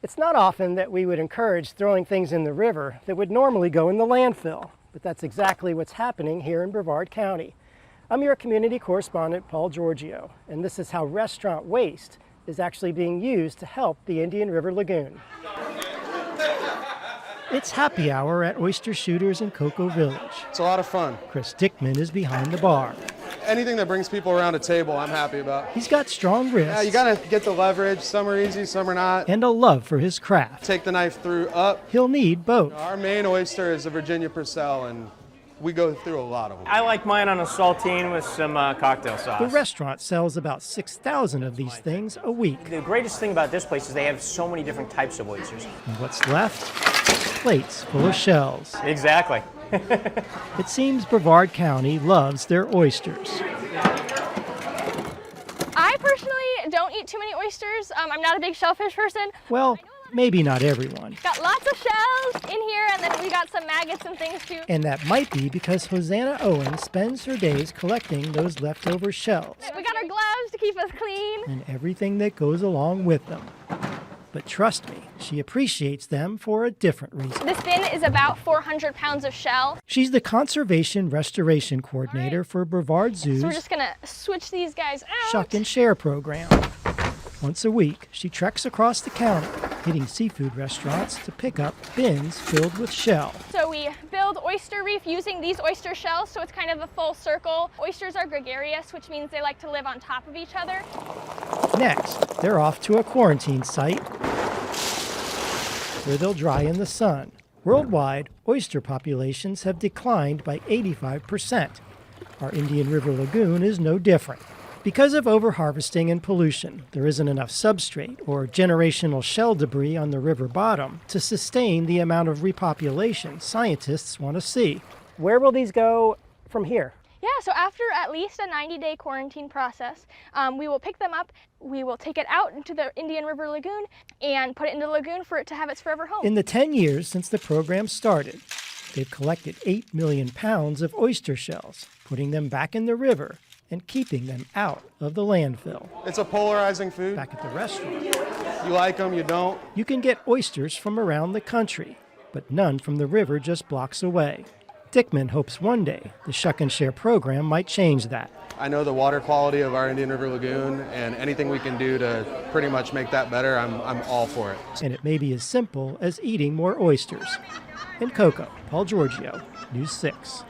It's not often that we would encourage throwing things in the river that would normally go in the landfill, but that's exactly what's happening here in Brevard County. I'm your community correspondent, Paul Giorgio, and this is how restaurant waste is actually being used to help the Indian River Lagoon. It's happy hour at Oyster Shooters in Cocoa Village. It's a lot of fun. Chris Dickman is behind the bar. Anything that brings people around a table, I'm happy about. He's got strong wrists. Yeah, you gotta get the leverage. Some are easy, some are not. And a love for his craft. Take the knife through up. He'll need both. Our main oyster is a Virginia Purcell, and we go through a lot of them. I like mine on a saltine with some cocktail sauce. The restaurant sells about 6,000 of these things a week. The greatest thing about this place is they have so many different types of oysters. And what's left? Plates full of shells. Exactly. It seems Brevard County loves their oysters. I personally don't eat too many oysters. I'm not a big shellfish person. Well, maybe not everyone. Got lots of shells in here, and then we got some maggots and things too. And that might be because Hosanna Owen spends her days collecting those leftover shells. We got our gloves to keep us clean. And everything that goes along with them. But trust me, she appreciates them for a different reason. This bin is about 400 pounds of shell. She's the Conservation Restoration Coordinator for Brevard Zoo's So we're just gonna switch these guys out. Shuck and Share program. Once a week, she treks across the county, hitting seafood restaurants to pick up bins filled with shell. So we build oyster reef using these oyster shells, so it's kind of a full circle. Oysters are gregarious, which means they like to live on top of each other. Next, they're off to a quarantine site where they'll dry in the sun. Worldwide, oyster populations have declined by 85%. Our Indian River Lagoon is no different. Because of overharvesting and pollution, there isn't enough substrate or generational shell debris on the river bottom to sustain the amount of repopulation scientists want to see. Where will these go from here? Yeah, so after at least a 90-day quarantine process, we will pick them up, we will take it out into the Indian River Lagoon and put it into the lagoon for it to have its forever home. In the 10 years since the program started, they've collected 8 million pounds of oyster shells, putting them back in the river and keeping them out of the landfill. It's a polarizing food. Back at the restaurant, You like them, you don't. you can get oysters from around the country, but none from the river just blocks away. Dickman hopes one day the Shuck and Share program might change that. I know the water quality of our Indian River Lagoon, and anything we can do to pretty much make that better, I'm all for it. And it may be as simple as eating more oysters. In Cocoa, Paul Giorgio, News 6.